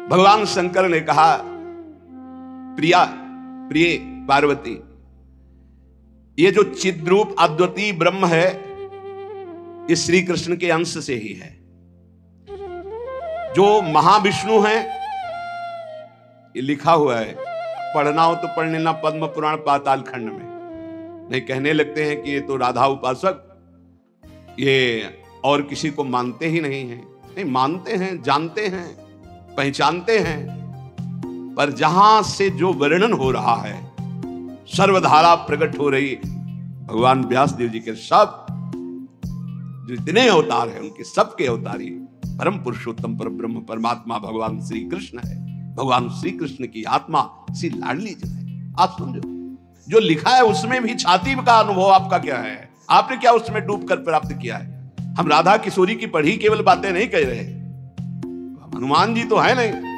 भगवान शंकर ने कहा, प्रिया, प्रिय पार्वती, ये जो चिद्रूप अद्वितीय ब्रह्म है ये श्री कृष्ण के अंश से ही है। जो महाविष्णु है, ये लिखा हुआ है, पढ़ना हो तो पढ़ लेना पद्म पुराण पाताल खंड में। नहीं कहने लगते हैं कि ये तो राधा उपासक, ये और किसी को मानते ही नहीं है। नहीं, मानते हैं, जानते हैं, पहचानते हैं, पर जहां से जो वर्णन हो रहा है, सर्वधारा प्रकट हो रही, भगवान व्यास देव जी के सब जितने अवतार हैं उनके सबके अवतारी परम पुरुषोत्तम पर ब्रह्म परमात्मा भगवान श्री कृष्ण है। भगवान श्री कृष्ण की आत्मा श्री लाडली जो है। आप समझो, जो लिखा है उसमें भी छाती का अनुभव आपका क्या है? आपने क्या उसमें डूब कर प्राप्त किया है? हम राधा किशोरी की पढ़ी केवल बातें नहीं कह रहे, हनुमान जी तो है नहीं।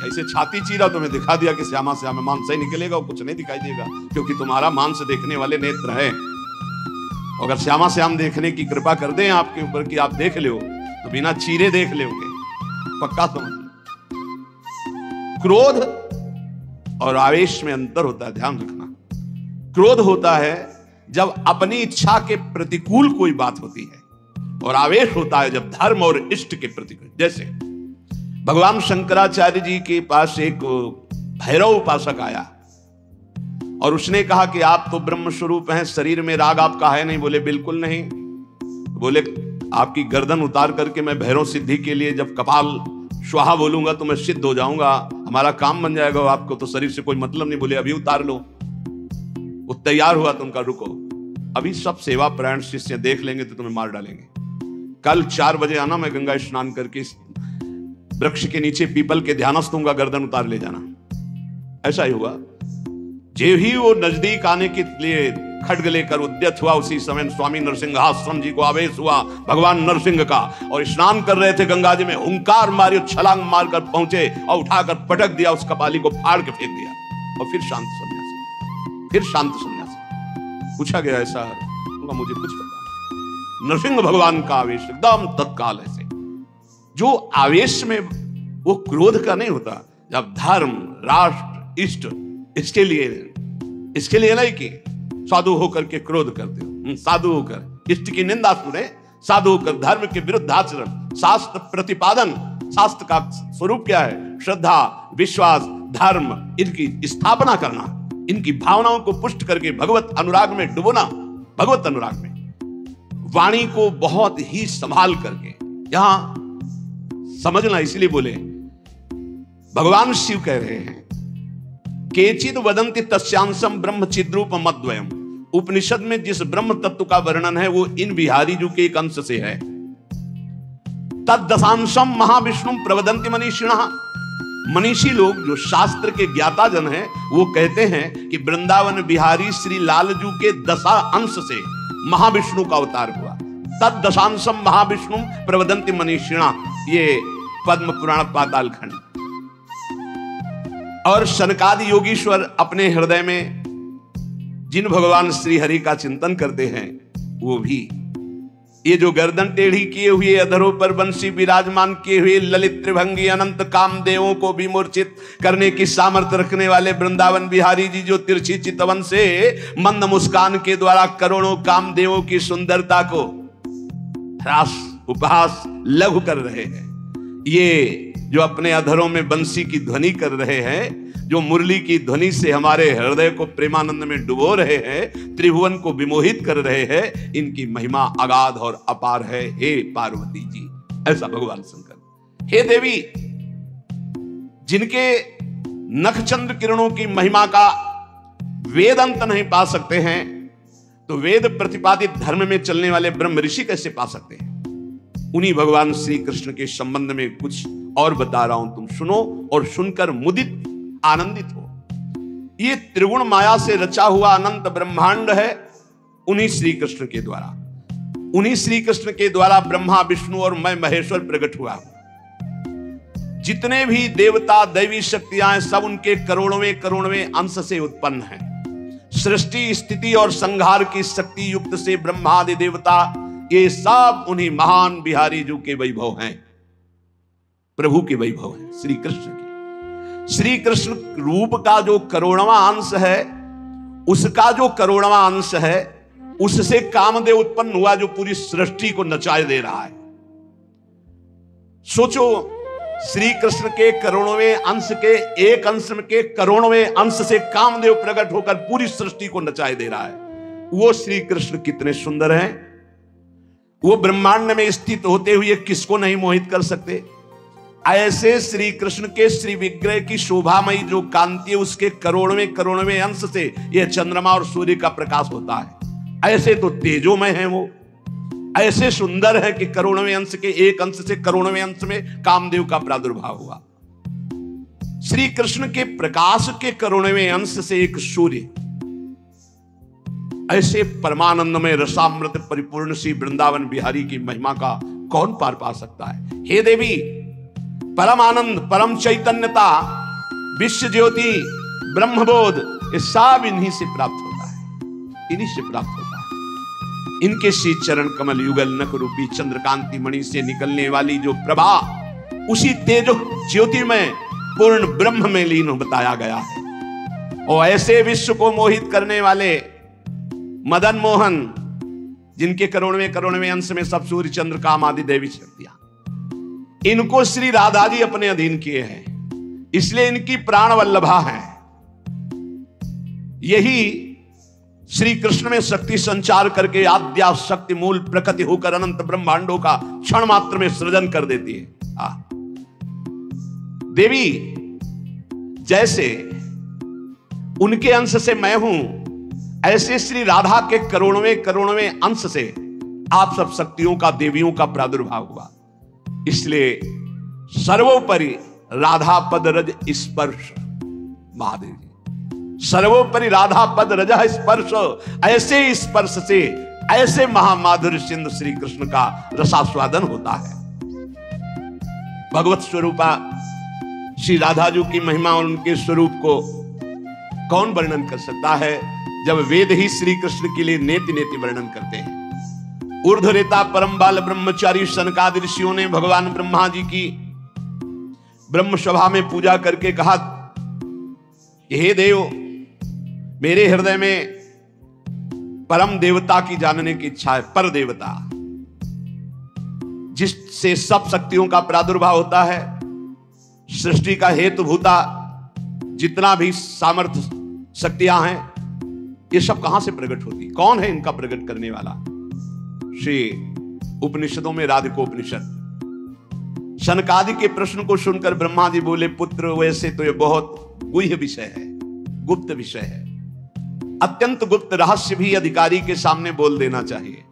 ऐसे छाती चीरा तुम्हें दिखा दिया कि श्यामा श्यामा मांस ही निकलेगा और कुछ नहीं दिखाई देगा, क्योंकि तुम्हारा मांस देखने वाले नेत्र है। अगर श्यामा श्याम देखने की कृपा कर दें आपके ऊपर कि आप देख लो, तो बिना चीरे देख लोगे, पक्का समझ। क्रोध और आवेश में अंतर होता है, ध्यान रखना। क्रोध होता है जब अपनी इच्छा के प्रतिकूल कोई बात होती है, और आवेश होता है जब धर्म और इष्ट के प्रतिकूल। जैसे भगवान शंकराचार्य जी के पास एक भैरव उपासक आया और उसने कहा कि आप तो ब्रह्म स्वरूप हैं, शरीर में राग आपका है नहीं। बोले बिल्कुल नहीं। बोले आपकी गर्दन उतार करके मैं भैरव सिद्धि के लिए जब कपाल स्वाहा बोलूंगा तो मैं सिद्ध हो जाऊंगा, हमारा काम बन जाएगा, आपको तो शरीर से कोई मतलब नहीं। बोले अभी उतार लो। वो तैयार हुआ तो उनका रुको, अभी सब सेवा प्राण शिष्य देख लेंगे तो तुम्हें मार डालेंगे। कल 4 बजे आना, मैं गंगा स्नान करके वृक्ष के नीचे पीपल के ध्यानस्थ होऊंगा, गर्दन उतार ले जाना। ऐसा ही हुआ। जे ही वो नजदीक आने के लिए खड्ग लेकर उद्यत हुआ, उसी समय स्वामी नरसिंहाश्रम जी को आवेश हुआ भगवान नरसिंह का, और स्नान कर रहे थे गंगा जी में, हुंकार मारी, छलांग मारकर पहुंचे और उठाकर पटक दिया, उस कपाली को फाड़ के फेंक दिया, और फिर शांत सन्यासी, फिर शांत सन्यासी। पूछा गया ऐसा, मुझे कुछ पता। नरसिंह भगवान का आवेश एकदम तत्काल ऐसे, जो आवेश में वो क्रोध का नहीं होता। जब धर्म, राष्ट्र, इष्ट, इसके लिए नहीं कि साधु होकर के क्रोध करते हो, साधु होकर इष्ट की निंदा सुने, साधु होकर धर्म के विरुद्ध आचरण, शास्त्र प्रतिपादन। शास्त्र का स्वरूप क्या है? श्रद्धा, विश्वास, धर्म, इनकी स्थापना करना, इनकी भावनाओं को पुष्ट करके भगवत अनुराग में डुबोना। भगवत अनुराग में वाणी को बहुत ही संभाल करके, यहां समझना, इसलिए बोले भगवान शिव कह रहे हैं, केचिद वदंति तस्यांशम ब्रह्म चिद्रूप मद्वयम। उपनिषद में जिस ब्रह्म तत्व का वर्णन है वो इन बिहारी जी के एक अंश से है। तद दशांशम महाविष्णु प्रवदंति मनीषिणः। मनीषी लोग जो शास्त्र के ज्ञाता जन हैं वो कहते हैं कि वृंदावन बिहारी श्री लालजू के 10 अंश से महाविष्णु का अवतार हुआ। तद दशांशम महाविष्णु प्रवदंति मनीषिणः, ये पद्म पुराण पाताल खंड। और सनकादि योगीश्वर अपने हृदय में जिन भगवान श्री हरि का चिंतन करते हैं वो भी, ये जो गर्दन टेढ़ी किए हुए, अधरों पर बंसी विराजमान किए हुए, ललित त्रिभंगी अनंत कामदेवों को भी मूर्छित करने की सामर्थ्य रखने वाले वृंदावन बिहारी जी, जो तिरछी चितवन से मंद मुस्कान के द्वारा करोड़ों कामदेवों की सुंदरता को ह्रास, उपहास, लघु कर रहे हैं। ये जो अपने अधरों में बंसी की ध्वनि कर रहे हैं, जो मुरली की ध्वनि से हमारे हृदय को प्रेमानंद में डुबो रहे हैं, त्रिभुवन को विमोहित कर रहे हैं, इनकी महिमा अगाध और अपार है। हे पार्वती जी, ऐसा भगवान शंकर। हे देवी, जिनके नखचंद्र किरणों की महिमा का वेद अंत नहीं पा सकते हैं, तो वेद प्रतिपादित धर्म में चलने वाले ब्रह्म ऋषि कैसे पा सकते हैं? उन्हीं भगवान श्री कृष्ण के संबंध में कुछ और बता रहा हूं, तुम सुनो और सुनकर मुदित, आनंदित हो। ये त्रिगुण माया से रचा हुआ अनंत ब्रह्मांड है उन्हीं श्री कृष्ण के द्वारा। उन्हीं श्री कृष्ण के द्वारा ब्रह्मा, विष्णु और मैं महेश्वर प्रकट हुआ हूं। जितने भी देवता, दैवी शक्तियां हैं, सब उनके करोड़वें अंश से उत्पन्न हैं। सृष्टि, स्थिति और संहार की शक्ति युक्त से ब्रह्मादि देवता, ये सब उन्हीं महान बिहारी जी के वैभव हैं। प्रभु के वैभव है, श्री कृष्ण के। श्री कृष्ण रूप का जो करोड़वां अंश है, उसका जो करोड़वां अंश है, उससे कामदेव उत्पन्न हुआ जो पूरी सृष्टि को नचाए दे रहा है। सोचो, श्री कृष्ण के करोड़वें अंश के एक अंश के करोड़वें अंश से कामदेव प्रकट होकर पूरी सृष्टि को नचाए दे रहा है। वो श्री कृष्ण कितने सुंदर हैं। वो ब्रह्मांड में स्थित होते हुए किसको नहीं मोहित कर सकते। ऐसे श्री कृष्ण के श्री विग्रह की शोभामयी जो कांति है, उसके करोड़वें अंश से यह चंद्रमा और सूर्य का प्रकाश होता है। ऐसे तो तेजोमय है वो, ऐसे सुंदर है कि करोड़वें अंश के एक अंश से करोड़वें अंश में कामदेव का प्रादुर्भाव हुआ। श्री कृष्ण के प्रकाश के करोड़वें अंश से एक सूर्य, ऐसे परमानंद में रसामृत परिपूर्ण श्री वृंदावन बिहारी की महिमा का कौन पार पा सकता है। हे देवी, परम आनंद, परम चैतन्यता, विश्व ज्योति, ब्रह्मबोध, ये सब इन्हीं से प्राप्त होता है, इन्हीं से प्राप्त होता है। इनके श्री चरण कमल युगल नख रूपी चंद्रकांति मणि से निकलने वाली जो प्रभा, उसी तेजो ज्योति में पूर्ण ब्रह्म में लीन बताया गया है। और ऐसे विश्व को मोहित करने वाले मदन मोहन, जिनके करोड़वें अंश में सब सूर्य चंद्र काम आदि देवी शक्तियां, इनको श्री राधा जी अपने अधीन किए हैं, इसलिए इनकी प्राण वल्लभा है। यही श्री कृष्ण में शक्ति संचार करके आद्या शक्ति मूल प्रकृति होकर अनंत ब्रह्मांडों का क्षण मात्र में सृजन कर देती है। देवी, जैसे उनके अंश से मैं हूं, ऐसे श्री राधा के करोड़वें अंश से आप सब शक्तियों का, देवियों का प्रादुर्भाव हुआ। इसलिए सर्वोपरि राधा पद रज स्पर्श, महादेव जी, सर्वोपरि राधा पद रज स्पर्श, ऐसे स्पर्श से ऐसे महामाधुर्य सिंधु श्री कृष्ण का रसास्वादन होता है। भगवत स्वरूपा श्री राधा जी की महिमा और उनके स्वरूप को कौन वर्णन कर सकता है, जब वेद ही श्री कृष्ण के लिए नेति नेति वर्णन करते हैं। ऊर्ध्वरेता परम बाल ब्रह्मचारी सनकादि ऋषियों ने भगवान ब्रह्मा जी की ब्रह्म सभा में पूजा करके कहा, हे देव, मेरे हृदय में परम देवता की जानने की इच्छा है। पर देवता, जिससे सब शक्तियों का प्रादुर्भाव होता है, सृष्टि का हेतुभूता जितना भी सामर्थ्य शक्तियां हैं, ये सब कहां से प्रकट होती, कौन है इनका प्रकट करने वाला। श्री उपनिषदों में राधिकोपनिषद, शनकादि के प्रश्न को सुनकर ब्रह्मा जी बोले, पुत्र, वैसे तो ये बहुत गुह्य विषय है, गुप्त विषय है, अत्यंत गुप्त रहस्य भी अधिकारी के सामने बोल देना चाहिए।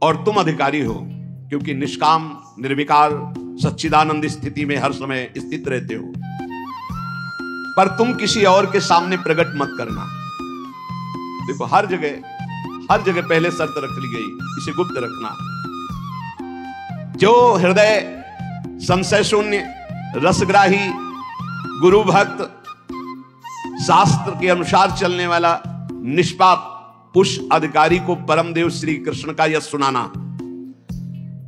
और तुम अधिकारी हो, क्योंकि निष्काम निर्विकार सच्चिदानंद स्थिति में हर समय स्थित रहते हो, पर तुम किसी और के सामने प्रकट मत करना। देखो, हर जगह पहले शर्त रख ली गई, इसे गुप्त रखना। जो हृदय संशय शून्य, रसग्राही, गुरु भक्त, शास्त्र के अनुसार चलने वाला निष्पाप, उस अधिकारी को परमदेव श्री कृष्ण का यश सुनाना।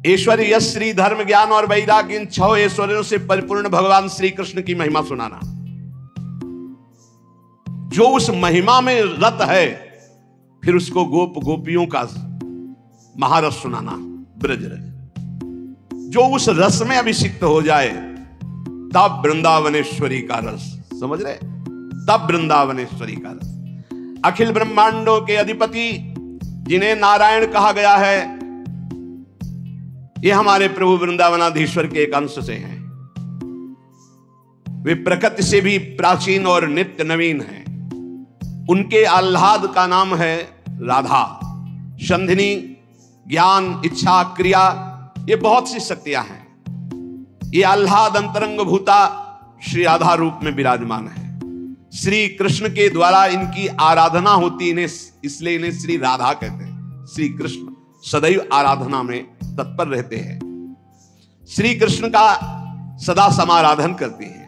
ऐश्वर्य, यश, श्री, धर्म, ज्ञान और वैराग्य, इन 6 ऐश्वर्यों से परिपूर्ण भगवान श्री कृष्ण की महिमा सुनाना। जो उस महिमा में रत है, फिर उसको गोप गोपियों का महारस सुनाना, ब्रज रस। जो उस रस में अभिषिक्त हो जाए, तब वृंदावनेश्वरी का रस, समझ रहे, तब वृंदावनेश्वरी का रस। अखिल ब्रह्मांडों के अधिपति, जिन्हें नारायण कहा गया है, ये हमारे प्रभु वृंदावनाधीश्वर के एक अंश से हैं। वे प्रकृति से भी प्राचीन और नित्य नवीन हैं। उनके आह्लाद का नाम है राधा। संधिनी, ज्ञान, इच्छा, क्रिया, ये बहुत सी शक्तियां हैं। ये आह्लाद अंतरंग भूता श्री राधा रूप में विराजमान है। श्री कृष्ण के द्वारा इनकी आराधना होती, इन्हें इसलिए इन्हें श्री राधा कहते हैं। श्री कृष्ण सदैव आराधना में तत्पर रहते हैं, श्री कृष्ण का सदा समाराधन करते हैं।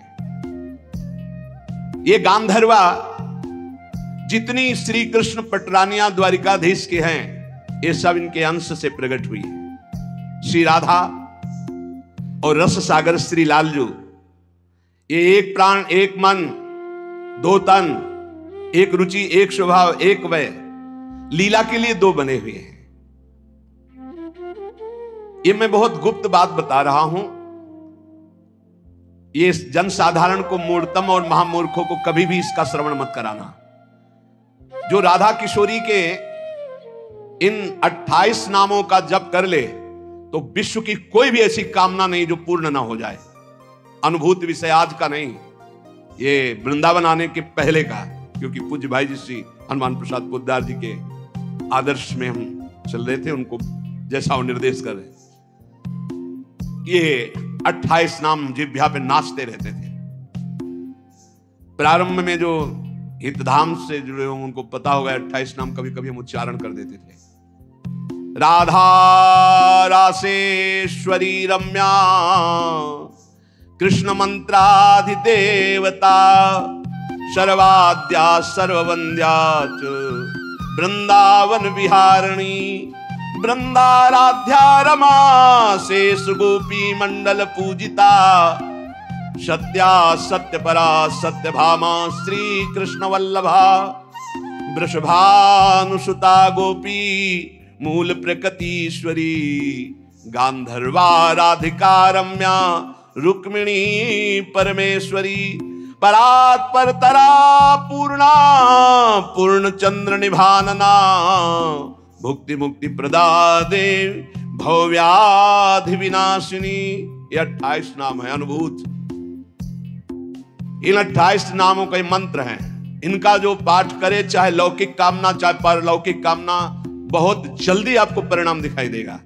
ये गांधर्वा जितनी श्री कृष्ण पटरानियां द्वारिकाधीश के हैं, ये सब इनके अंश से प्रकट हुई है। श्री राधा और रस सागर श्री लालजू, ये एक प्राण एक मन दो तन, एक रुचि एक स्वभाव एक वय, लीला के लिए दो बने हुए हैं। ये मैं बहुत गुप्त बात बता रहा हूं, ये जनसाधारण को, मूर्तम और महामूर्खों को कभी भी इसका श्रवण मत कराना। जो राधा किशोरी के इन 28 नामों का जप कर ले तो विश्व की कोई भी ऐसी कामना नहीं जो पूर्ण ना हो जाए। अनुभूत विषय आज का नहीं, ये वृंदावन आने के पहले का, क्योंकि पूज्य भाई जी श्री हनुमान प्रसाद पोद्दार जी के आदर्श में हम चल रहे थे, उनको जैसा वो निर्देश कर रहे। ये 28 नाम जिह्वा पे नाचते रहते थे। प्रारंभ में जो हितधाम से जुड़े हों उनको पता होगा 28 नाम कभी कभी हम उच्चारण कर देते थे। राधा रासेश्वरी रम्या कृष्ण मंत्राधिदेवता सर्वाद्या सर्ववंद्या च वृंदावन विहारिणी वृंदाराध्या रमा शेष गोपी मंडल पूजिता सत्या सत्यपरा सत्यभामा श्री कृष्ण वल्लभा वृषभानुसुता गोपी मूल प्रकृतीश्वरी गांधर्वा राधिका रम्या रुक्मिणी परमेश्वरी परात् परतरा पूर्णा पूर्ण चंद्र निभानना भुक्ति मुक्ति प्रदा देव भवव्याधि विनाशिनी। ये 28 नाम है अनुभूत। इन 28 नामों का मंत्र है। इनका जो पाठ करे, चाहे लौकिक कामना चाहे परलौकिक कामना, बहुत जल्दी आपको परिणाम दिखाई देगा।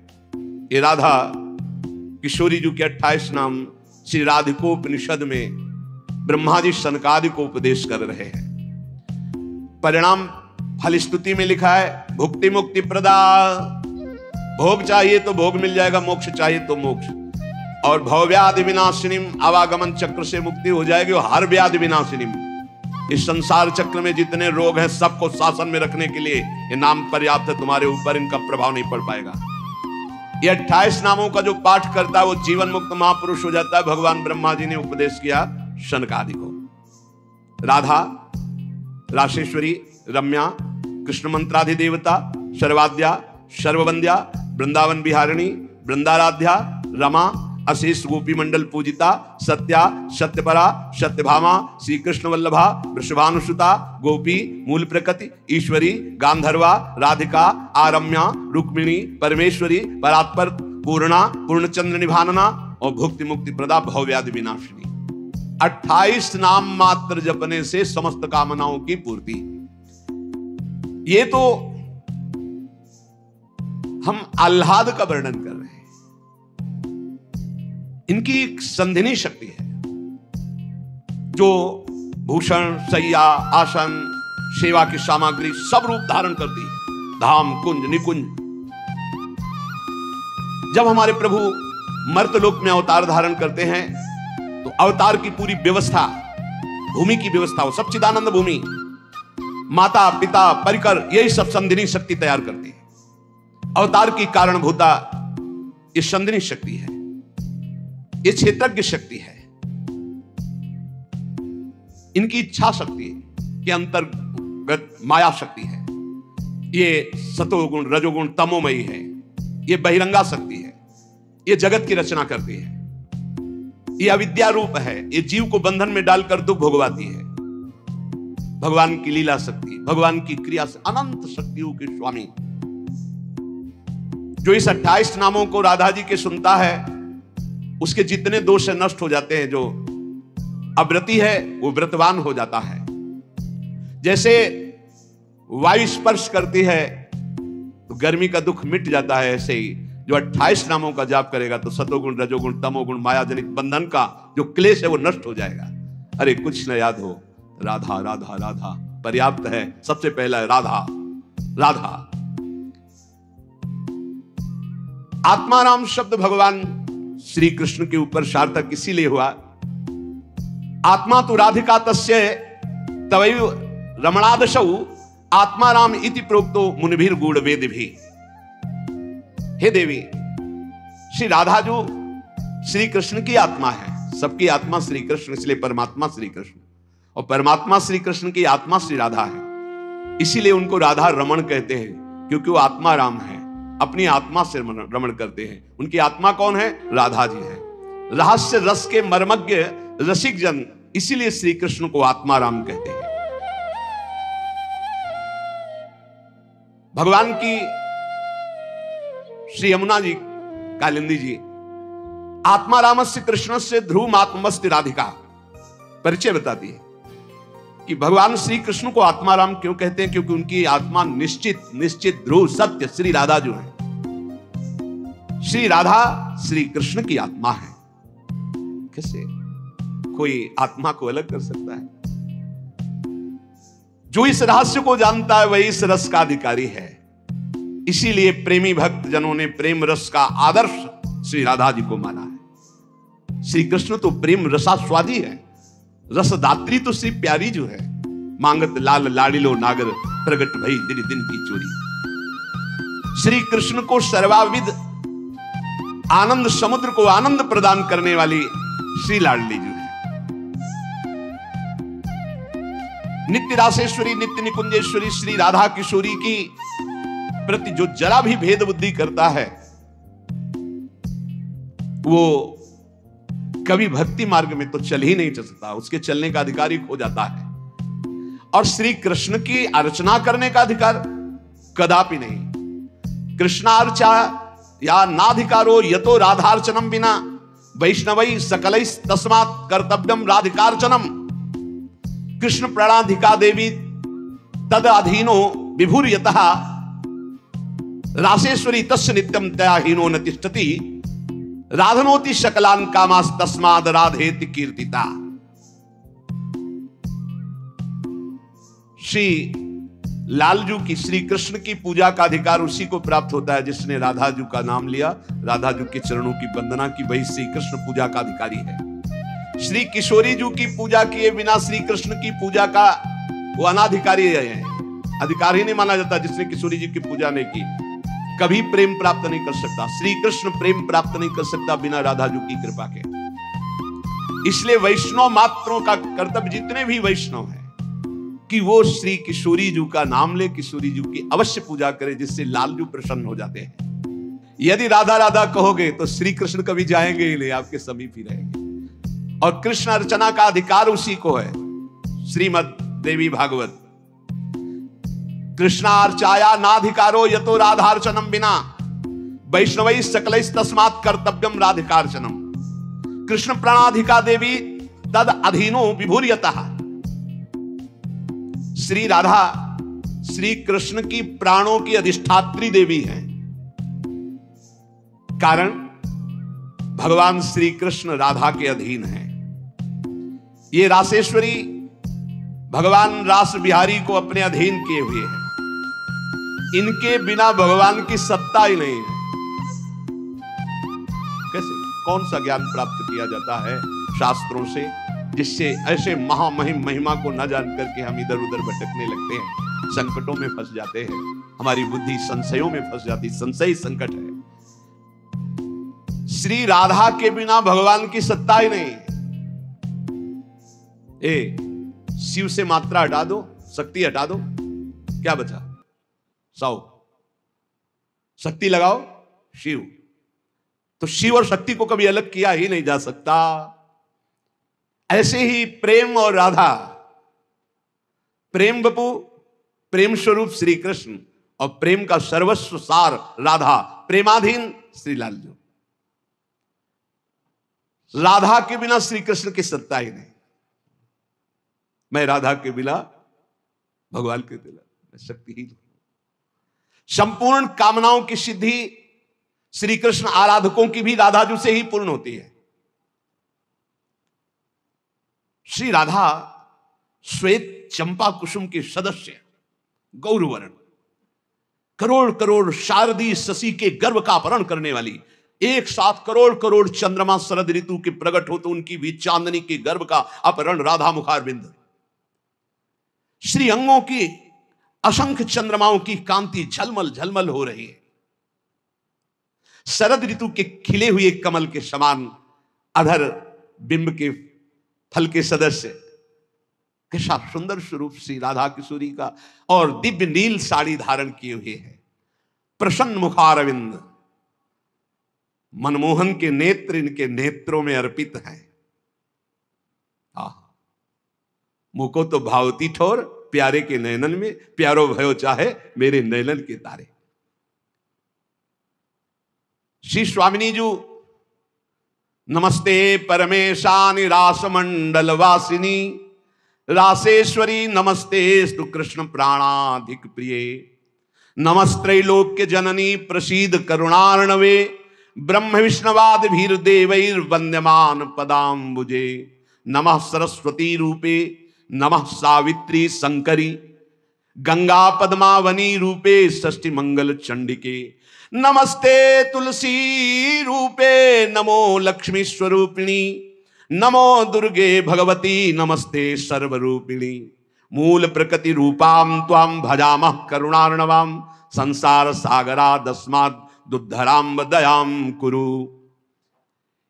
ये राधा किशोरी जी के 28 नाम श्री राधिकोपनिषद में ब्रह्मा जी सनकादि को उपदेश कर रहे हैं। परिणाम फल स्तुति में लिखा है भुक्ति मुक्ति प्रदा। भोग चाहिए तो भोग मिल जाएगा, मोक्ष चाहिए तो मोक्ष। और भवव्याधि विनाशिनी, आवागमन चक्र से मुक्ति हो जाएगी। और हर व्याधि विनाशिनी, इस संसार चक्र में जितने रोग हैं सबको शासन में रखने के लिए ये नाम पर्याप्त है। तुम्हारे ऊपर इनका प्रभाव नहीं पड़ पाएगा। ये 28 नामों का जो पाठ करता है वो जीवन मुक्त महापुरुष हो जाता है। भगवान ब्रह्मा जी ने उपदेश किया शनकादि को। राधा राशेश्वरी रम्या कृष्ण मंत्राधिदेवता सर्वाद्या सर्ववंद्या वृंदावन विहारिणी वृंदाराध्या रमा अशेष गोपी मंडल पूजिता सत्या सत्यपरा सत्यभामा श्री कृष्ण वल्लभा वृषभानुसुता गोपी मूल प्रकृति ईश्वरी गांधर्वा राधिका आरम्या रुक्मिणी परमेश्वरी परात्पर पूर्णा पूर्णचंद्र निभानना और भुक्ति मुक्ति प्रदा भवव्याधि विनाशिनी। 28 नाम मात्र जपने से समस्त कामनाओं की पूर्ति। ये तो हम आह्लाद का वर्णन कर रहे हैं। इनकी एक संधिनी शक्ति है जो भूषण शैया आसन सेवा की सामग्री सब रूप धारण करती है। धाम कुंज निकुंज। जब हमारे प्रभु मर्तलोक में अवतार धारण करते हैं तो अवतार की पूरी व्यवस्था, भूमि की व्यवस्था हो, सच्चिदानंद भूमि, माता पिता परिकर, यही सब संधिनी शक्ति तैयार करती है। अवतार की कारणभूता ये संधिनी शक्ति है, ये क्षेत्रज्ञ शक्ति है। इनकी इच्छा शक्ति के अंतर्गत माया शक्ति है। ये सतोगुण रजोगुण तमोमयी है। ये बहिरंगा शक्ति है। ये जगत की रचना करती है। ये अविद्या रूप है। ये जीव को बंधन में डालकर दुख भोगवाती है। भगवान की लीला शक्ति, भगवान की क्रिया से अनंत शक्तियों के स्वामी। जो इस 28 नामों को राधा जी के सुनता है उसके जितने दोष नष्ट हो जाते हैं। जो अव्रती है वो व्रतवान हो जाता है। जैसे वायु स्पर्श करती है तो गर्मी का दुख मिट जाता है, ऐसे ही जो 28 नामों का जाप करेगा तो सतोगुण रजोगुण तमोगुण माया जनित बंधन का जो क्लेश है वो नष्ट हो जाएगा। अरे कुछ न याद हो, राधा राधा राधा पर्याप्त है। सबसे पहला है राधा राधा। आत्माराम शब्द भगवान श्री कृष्ण के ऊपर सार्थक इसीलिए हुआ। आत्मा तो राधिका तस्य तवैव रमणादशौ आत्माराम इति प्रोक्तो मुनिभिर गूढ़ वेद भी। हे देवी, श्री राधा जो श्री कृष्ण की आत्मा है, सबकी आत्मा श्री कृष्ण, इसलिए परमात्मा श्री कृष्ण, और परमात्मा श्री कृष्ण की आत्मा श्री राधा है। इसीलिए उनको राधा रमण कहते हैं, क्योंकि वो आत्मा राम है, अपनी आत्मा से रमण करते हैं। उनकी आत्मा कौन है? राधा जी है। रहस्य रस के मर्मज्ञ रसिक जन, इसीलिए श्री कृष्ण को आत्मा राम कहते हैं। भगवान की श्री यमुना जी कालिंदी जी, आत्मा रामस्य कृष्ण से ध्रुव आत्मस्ति राधिका, परिचय बताती है कि भगवान श्री कृष्ण को आत्मा राम क्यों कहते हैं? क्योंकि उनकी आत्मा निश्चित ध्रुव सत्य श्री राधा जो है, श्री राधा श्री कृष्ण की आत्मा है। कैसे कोई आत्मा को अलग कर सकता है? जो इस रहस्य को जानता है वही इस रस का अधिकारी है। इसीलिए प्रेमी भक्त जनों ने प्रेम रस का आदर्श श्री राधा जी को माना है। श्री कृष्ण तो प्रेम रसास्वादी है, रसदात्री तो श्री प्यारी जो है। मांगत लाल लाड़िलो नागर, प्रगट भई दिन दिन की चोरी। श्री कृष्ण को सर्वाविद आनंद समुद्र को आनंद प्रदान करने वाली श्री लाडली जो है। नित्य रासेश्वरी नित्य निकुंजेश्वरी श्री राधा किशोरी की प्रति जो जरा भी भेद बुद्धि करता है, वो कभी भक्ति मार्ग में तो चल ही नहीं सकता, उसके चलने का अधिकार ही खो जाता है। और श्री कृष्ण की अर्चना करने का अधिकार कदापि नहीं। कृष्णार्चा या नाधिकारो यतो राधार्चनम बिना वैष्णवै सकलै तस्मात् कर्तव्यम राधिकार्चनम। कृष्ण प्रणाधिका देवी तद अधीनो विभुर्यतः रासेश्वरी तस्य नित्यम तयाहीनो न तिष्ठति राधनोति शकलान कामास तस्माद राधेति कीर्तिता। श्री लालजू की श्री कृष्ण की पूजा का अधिकार उसी को प्राप्त होता है जिसने राधा जू का नाम लिया, राधा जू के चरणों की वंदना की, वही श्री कृष्ण पूजा का अधिकारी है। श्री किशोरी जू की पूजा किए बिना श्री कृष्ण की पूजा का वो अनाधिकारी है, अधिकार ही नहीं माना जाता। जिसने किशोरी जी की पूजा नहीं की कभी प्रेम प्राप्त नहीं कर सकता। श्री कृष्ण प्रेम प्राप्त नहीं कर सकता बिना राधा जू की कृपा के। इसलिए वैष्णव मात्रों का कर्तव्य, जितने भी वैष्णव हैं, कि वो श्री किशोरी जू का नाम ले, किशोरी जू की अवश्य पूजा करे, जिससे लालजू प्रसन्न हो जाते हैं। यदि राधा राधा कहोगे तो श्री कृष्ण कभी जाएंगे ही नहीं, आपके समीप ही रहेंगे। और कृष्ण अर्चना का अधिकार उसी को है। श्रीमद देवी भागवत, कृष्णार्चाया नाधिकारो यतो राधार्चनम बिना वैष्णवै सकलै तस्मात् कर्तव्यम राधिकार्चनम। कृष्ण प्रणाधिका देवी तद अधीनो विभुर्यतः। श्री राधा श्री कृष्ण की प्राणों की अधिष्ठात्री देवी है। कारण भगवान श्री कृष्ण राधा के अधीन है। ये रासेश्वरी भगवान रास बिहारी को अपने अधीन किए हुए हैं। इनके बिना भगवान की सत्ता ही नहीं है। कैसे, कौन सा ज्ञान प्राप्त किया जाता है शास्त्रों से, जिससे ऐसे महामहिम महिमा को न जान करके हम इधर उधर भटकने लगते हैं, संकटों में फंस जाते हैं, हमारी बुद्धि संशयों में फंस जाती। संशय संकट है। श्री राधा के बिना भगवान की सत्ता ही नहीं। शिव से मात्रा हटा दो, शक्ति हटा दो, क्या बचा? 100। शक्ति लगाओ शिव। तो शिव और शक्ति को कभी अलग किया ही नहीं जा सकता। ऐसे ही प्रेम और राधा, प्रेम बपू, प्रेम स्वरूप श्री कृष्ण, और प्रेम का सर्वस्व सार राधा, प्रेमाधीन श्री लालजू। राधा के बिना श्री कृष्ण की सत्ता ही नहीं। मैं राधा के बिना भगवान के बिना शक्तिहीन हूं। संपूर्ण कामनाओं की सिद्धि श्री कृष्ण आराधकों की भी राधाजू से ही पूर्ण होती है। श्री राधा श्वेत चंपा कुसुम के सदस्य, गौरवर्ण, करोड़ करोड़ शारदी शशि के गर्भ का अपहरण करने वाली, एक साथ करोड़ करोड़ चंद्रमा शरद ऋतु के प्रकट हो तो उनकी भी चांदनी के गर्भ का अपहरण राधा मुखारविंद। श्री अंगों की असंख्य चंद्रमाओं की कांति झलमल झलमल हो रही है। शरद ऋतु के खिले हुए कमल के समान अधर बिंब के फल के सदस्य, कैसा सुंदर स्वरूप श्री राधा किशोरी का, और दिव्य नील साड़ी धारण किए हुए है, प्रसन्न मुखारविंद, मनमोहन के नेत्र इनके नेत्रों में अर्पित हैं। मुको तो भावती ठोर, प्यारे के नयनन में प्यारो भयो चाहे मेरे नयनन के तारे। श्री स्वामिनी जी नमस्ते परमेशानि रास मंडल वासिनी, रासेश्वरी नमस्ते स्तु कृष्ण प्राणाधिक प्रिय, नमस्त्रैलोक्य जननी प्रसीद करुणार्णवे, ब्रह्म विष्णवाद भीर देवैर वंद्यमान पदाम्बुजे, नमः सरस्वती रूपे नमः सावित्री शंकरी, गंगा पद्मावनी रूपे षष्ठी मंगल चंडिके, नमस्ते तुलसी रूपे नमो लक्ष्मी स्वरूपिणी, नमो दुर्गे भगवती नमस्ते सर्वरूपिणी, मूल प्रकृति रूपाम त्वाम भजामः करुणार्णवाम, संसार सागरा दस्मात् दुद्धराम दयाम कुरु।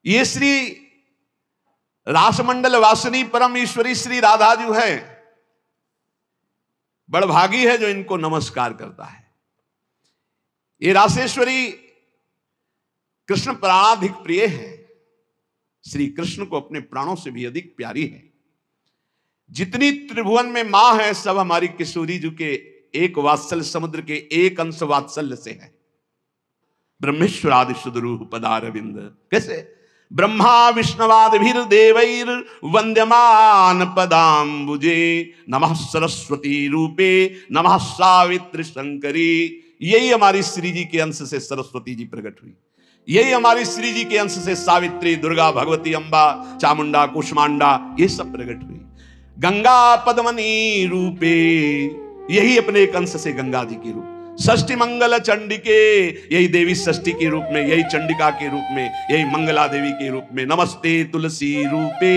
ये श्री रासमंडल वासिनी परम ईश्वरी श्री राधा जी है, बड़भागी है जो इनको नमस्कार करता है। ये रासेश्वरी कृष्ण प्राणाधिक प्रिय है, श्री कृष्ण को अपने प्राणों से भी अधिक प्यारी है। जितनी त्रिभुवन में मां है सब हमारी किशोरी जी के एक वात्सल्य समुद्र के एक अंश वात्सल्य से है। ब्रह्मेश्वरादि सुदरूह पदारविंद, कैसे ब्रह्मा विष्णवाद भीर देवैर वंद्यमान पदाम्बुजे, नमः सरस्वती रूपे नमः सावित्री शंकरी। यही हमारी श्री जी के अंश से सरस्वती जी प्रकट हुई, यही हमारी श्री जी के अंश से सावित्री, दुर्गा, भगवती, अंबा, चामुंडा, कुष्मांडा, ये सब प्रकट हुई। गंगा पद्मनी रूपे, यही अपने एक अंश से गंगा जी के रूप। षष्ठी मंगल चंडिके, यही देवी षष्ठी के रूप में, यही चंडिका के रूप में, यही मंगला देवी के रूप में। नमस्ते तुलसी रूपे,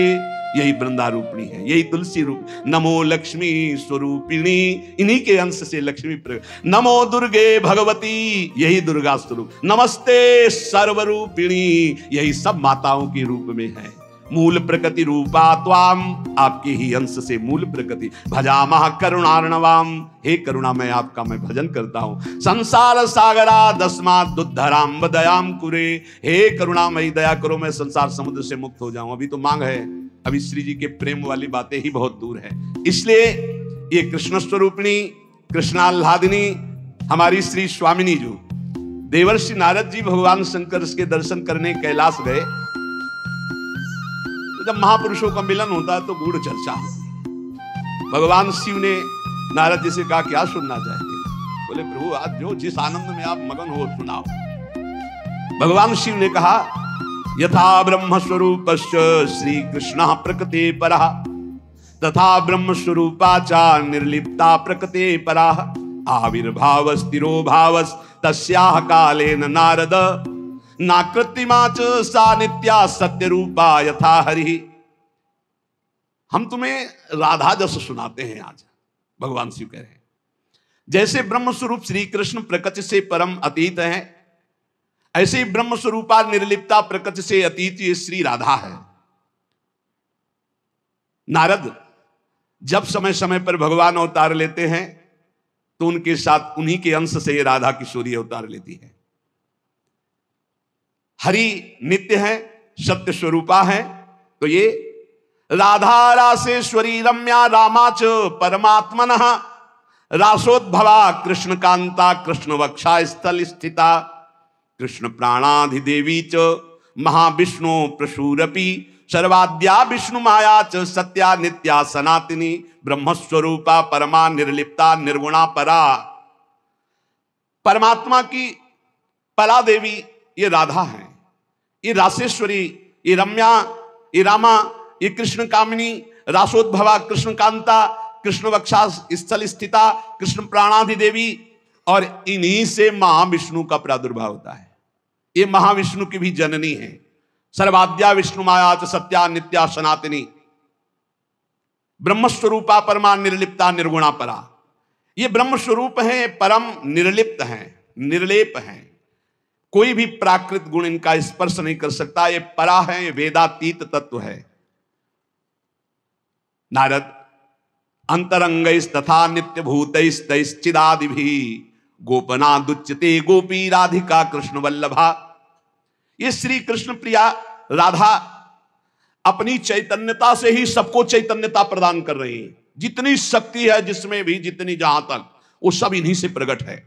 यही वृंदा रूपिणी है, यही तुलसी रूप। नमो लक्ष्मी स्वरूपिणी, इन्हीं के अंश से लक्ष्मी प्रकट। नमो दुर्गे भगवती, यही दुर्गा स्वरूप। नमस्ते सर्वरूपिणी, यही सब माताओं के रूप में है। मूल प्रकृति रूपा त्वाम, आपके ही अंश से मूल प्रकृति। भजामः करुणार्णवाम, हे करुणा मैं आपका मैं भजन करता हूं। संसार सागरा दस्मात् दुद्धराम दयाम कुरे, हे करुणामयी दया करो मैं संसार समुद्र से मुक्त हो जाऊं। अभी तो मांग है, अभी श्री जी के प्रेम वाली बातें ही बहुत दूर है। इसलिए ये कृष्ण स्वरूपिणी कृष्णाल्हादिनी हमारी श्री स्वामिनी जी, देवर्षि नारद जी भगवान शंकर के दर्शन करने कैलाश गए। जब महापुरुषों का मिलन होता है तो गूढ़ चर्चा होती है। भगवान शिव ने नारद जी से कहा क्या सुनना चाहते हैं? बोले प्रभु आज जो जिस आनंद में आप मगन हो सुनाओ। भगवान शिव ने कहा यथा ब्रह्म स्वरूपश्च श्री कृष्ण प्रकृते परः, तथा ब्रह्म स्वरूपाचा निर्लिप्ता प्रकृते परः, आविर्भाव स्थिरो भावस् तस्याः कालेन नारद, नाकृतिमाच सा नित्या सत्य रूपा यथा हरि। हम तुम्हें राधा जस सुनाते हैं आज। भगवान शिव कह रहे हैं जैसे ब्रह्म स्वरूप श्री कृष्ण प्रकृति से परम अतीत है, ऐसे ही ब्रह्म स्वरूपा निर्लिप्ता प्रकृति से अतीत ये श्री राधा है। नारद जब समय समय पर भगवान अवतार लेते हैं तो उनके साथ उन्हीं के अंश से ये राधा किशोरी अवतार लेती है। हरि नित्य है, सत्य स्वरूपा है, तो ये राधा रासेश्वरी रम्या रामाच परमात्मनः, रासोद्भवा कृष्ण कांता कृष्ण वक्षा स्थल स्थिता, कृष्ण प्राणाधिदेवी च महाविष्णु प्रसूरपि, सर्वाद्या विष्णु माया च सत्या नित्या सनातनी, ब्रह्मस्वरूपा परमा निर्लिप्ता निर्गुणा परा। परमात्मा की परा देवी ये राधा है, ये रासेश्वरी, ये रम्या, ये रामा, ये कृष्ण कामिनी, रासोद्भवा कृष्ण कांता कृष्ण वक्षा स्थल स्थिता, कृष्ण प्राणाधि देवी, और इन्हीं से महाविष्णु का प्रादुर्भाव होता है। ये महाविष्णु की भी जननी है। सर्वाद्या विष्णु माया च सत्या नित्या सनातनी, ब्रह्मस्वरूपा परमा निर्लिप्ता निर्गुणा परा। ये ब्रह्म स्वरूप है, परम निर्लिप्त है, निर्लेप है, कोई भी प्राकृत गुण इनका स्पर्श नहीं कर सकता। ये परा है, ये वेदातीत तत्व है। नारद अंतरंगैस् तथा नित्य भूतैश्चिदादि भी गोपना दुच्यते गोपी राधिका कृष्ण वल्लभा। ये श्री कृष्ण प्रिया राधा अपनी चैतन्यता से ही सबको चैतन्यता प्रदान कर रही है। जितनी शक्ति है जिसमें भी, जितनी जहां तक, वो सब इन्हीं से प्रकट है।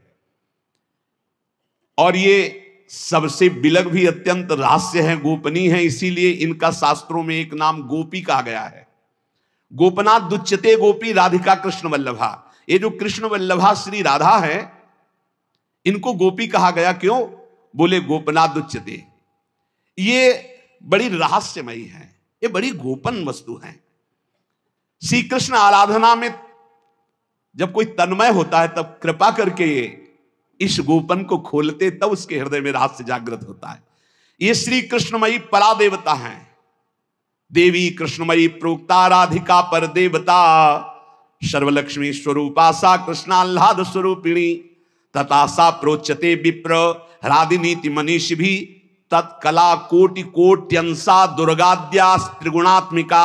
और ये सबसे बिलग भी अत्यंत रहस्य है, गोपनीय है। इसीलिए इनका शास्त्रों में एक नाम गोपी कहा गया है। गोपना दुच्यते गोपी राधिका कृष्ण वल्लभा। ये जो कृष्ण वल्लभा श्री राधा है, इनको गोपी कहा गया। क्यों? बोले गोपना दुच्यते, ये बड़ी रहस्यमयी है, ये बड़ी गोपन वस्तु है। श्री कृष्ण आराधना में जब कोई तन्मय होता है तब कृपा करके इस गोपन को खोलते, तब उसके हृदय में रहस्य जागृत होता है। ये श्री कृष्णमयी परा देवता है। देवी कृष्णमयी प्रोक्ता राधिका पर देवता, सर्वलक्ष्मी स्वरूपा सा कृष्णाह्लाद स्वरूपिणी, तथा सा प्रोच्यते विप्र हरादिनीति मनीषि भी, तत्कला कोटि कोट्यंसा दुर्गाद्या त्रिगुणात्मिका।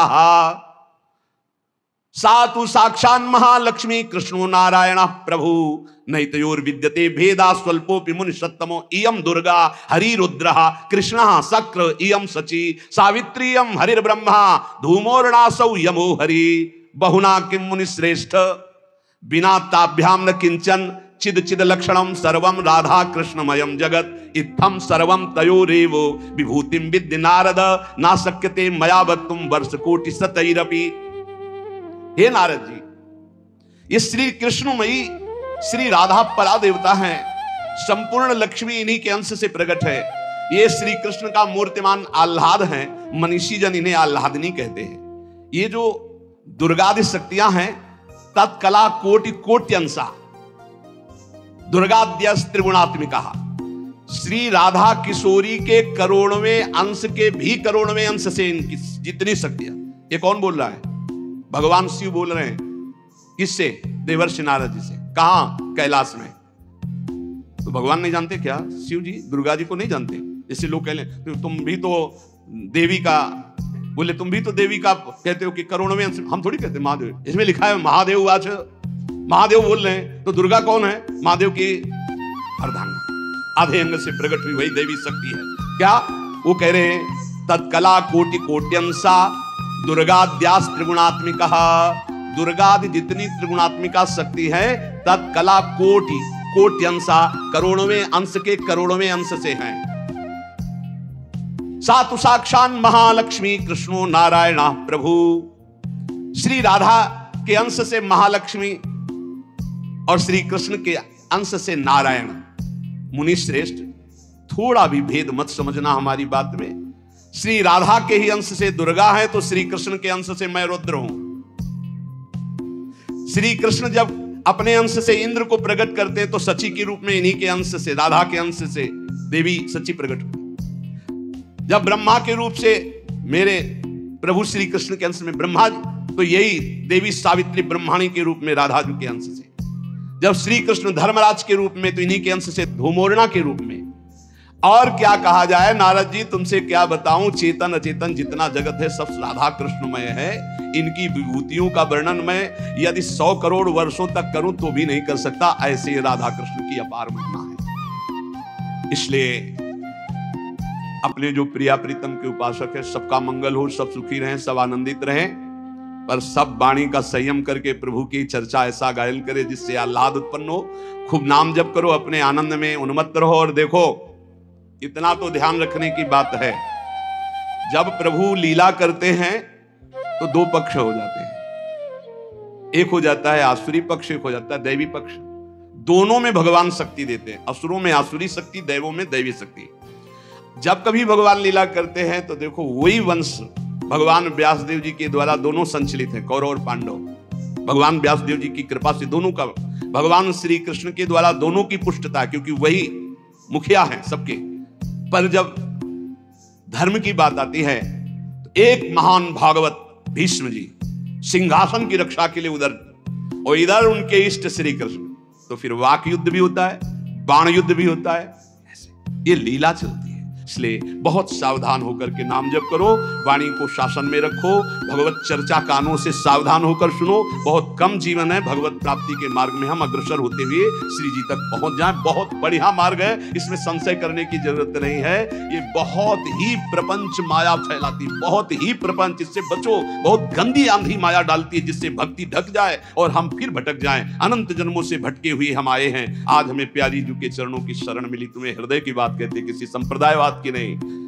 सातु साक्षान महालक्ष्मी कृष्णो नारायण प्रभु, नैतयोर विद्यते भेदा स्वल्पोपि मुनि सत्तमो। इयं दुर्गा हरिरुद्रः कृष्णः शक्र, इयं शची सावित्री, इयं हरिर्ब्रह्मा धूमोर्णासौ यमो हरि। बहुना किं मुनि श्रेष्ठ बिना ताभ्याम न किंचन, चिद चिद लक्षणम सर्वम राधा कृष्णमयम जगत। इत्थम सर्वम तयोरेव विभूतिम विद्य नारद, ना शक्यते मया वक्तुम वर्ष कोटि शतैरपि। हे नारद जी, ये श्री कृष्णमयी श्री राधा परा देवता है। संपूर्ण लक्ष्मी इन्हीं के अंश से प्रकट है। ये श्री कृष्ण का मूर्तिमान आह्लाद है। मनीषी जन इन्हें आह्लादनी कहते हैं। ये जो दुर्गादि शक्तियां हैं, तत्कला कोटि कोट्यंसा दुर्गाद्य त्रिगुणात्मिका। श्री राधा किशोरी के करोड़वें अंश के भी करोड़वें अंश से इनकी जितनी शक्तियां। ये कौन बोल रहा है? भगवान शिव बोल रहे हैं। किससे? देवर्षि नारद जी से। कहां? कैलाश में। तो भगवान नहीं जानते क्या? शिव जी दुर्गा जी को नहीं जानते? जैसे लोग कह लें तुम भी तो देवी का, बोले तुम भी तो देवी का कहते हो कि करोड़वें अंश। हम थोड़ी कहते महादेव, इसमें लिखा है महादेव वाच। महादेव बोल रहे हैं तो दुर्गा कौन है? महादेव की अर्धांग, आधे अंग से प्रकट हुई वही देवी शक्ति है। क्या वो कह रहे हैं? तत्कला कोटि कोट्यंसा दुर्गाद्यास त्रिगुणात्मिका। दुर्गादि जितनी त्रिगुणात्मिका शक्ति है, तत्कला कोटि कोट्यंसा करोड़वें अंश के करोड़वें अंश से है। सातु साक्षान महालक्ष्मी कृष्णो नारायण प्रभु। श्री राधा के अंश से महालक्ष्मी और श्री कृष्ण के अंश से नारायण। मुनि श्रेष्ठ, थोड़ा भी भेद मत समझना हमारी बात में। श्री राधा के ही अंश से दुर्गा है, तो श्री कृष्ण के अंश से मैं रुद्र हूं। श्री कृष्ण जब अपने अंश से इंद्र को प्रकट करते हैं तो सची के रूप में इन्हीं के अंश से, राधा के अंश से देवी सची प्रकट हुई। जब ब्रह्मा के रूप से मेरे प्रभु श्री कृष्ण के अंश में ब्रह्मा, तो यही देवी सावित्री ब्रह्माणी के रूप में राधा जी के अंश से। जब श्री कृष्ण धर्मराज के रूप में, तो इन्हीं के अंश से धूमोर्णा के रूप में। और क्या कहा जाए नारद जी, तुमसे क्या बताऊं, चेतन अचेतन जितना जगत है सब राधा कृष्णमय है। इनकी विभूतियों का वर्णन मैं यदि 100 करोड़ वर्षों तक करूं तो भी नहीं कर सकता। ऐसे राधा कृष्ण की अपार महिमा है। इसलिए अपने जो प्रिया प्रीतम के उपासक है, सबका मंगल हो, सब सुखी रहें, सब आनंदित रहें, पर सब वाणी का संयम करके प्रभु की चर्चा ऐसा गायन करे जिससे आह्लाद उत्पन्न हो। खूब नाम जप करो, अपने आनंद में उन्मत्त रहो। और देखो, इतना तो ध्यान रखने की बात है, जब प्रभु लीला करते हैं तो दो पक्ष हो जाते हैं। एक हो जाता है आसुरी पक्ष, एक हो जाता है दैवी पक्ष। दोनों में भगवान शक्ति देते हैं। असुरों में आसुरी शक्ति, दैवों में दैवी शक्ति। जब कभी भगवान लीला करते हैं तो देखो, वही वंश भगवान व्यासदेव जी के द्वारा दोनों संचलित हैं, कौरव और पांडव। भगवान व्यासदेव जी की कृपा से दोनों का, भगवान श्री कृष्ण के द्वारा दोनों की पुष्टता, क्योंकि वही मुखिया हैं सबके। पर जब धर्म की बात आती है तो एक महान भागवत भीष्म जी सिंहासन की रक्षा के लिए उधर, और इधर उनके इष्ट श्री कृष्ण। तो फिर वाक युद्ध भी होता है, बाण युद्ध भी होता है। ये लीला चलती है। इसलिए बहुत सावधान होकर के नाम जप करो, वाणी को शासन में रखो, भगवत चर्चा कानों से सावधान होकर सुनो। बहुत कम जीवन है, भगवत प्राप्ति के मार्ग में हम अग्रसर होते हुए श्री जी तक पहुंच जाएं। बहुत बढ़िया मार्ग है, इसमें संशय करने की जरूरत नहीं है। ये बहुत ही प्रपंच माया फैलाती, बहुत ही प्रपंच, इससे बचो। बहुत गंदी आंधी माया डालती है, जिससे भक्ति ढक जाए और हम फिर भटक जाएं। अनंत जन्मों से भटके हुए हम आए हैं, आज हमें प्यारी जी के चरणों की शरण मिली। तुम्हें हृदय की बात कहते, किसी संप्रदायवाद की नहीं।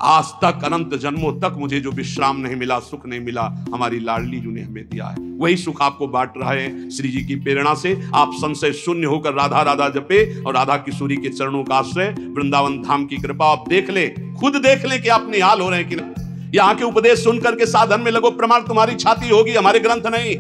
आज तक अनंत जन्मों तक मुझे जो विश्राम नहीं मिला, सुख नहीं मिला, हमारी लाडली जी ने हमें दिया है। वही सुख आपको बांट रहा है। श्री जी की प्रेरणा से आप संशय शून्य होकर राधा राधा जपे और राधा किशोरी के चरणों का आश्रय, वृंदावन धाम की कृपा आप देख ले, खुद देख ले कि आप निहाल हो रहे हैं कि नहीं। यहाँ के उपदेश सुनकर के साधन में लगो, प्रमाण तुम्हारी छाती होगी, हमारे ग्रंथ नहीं।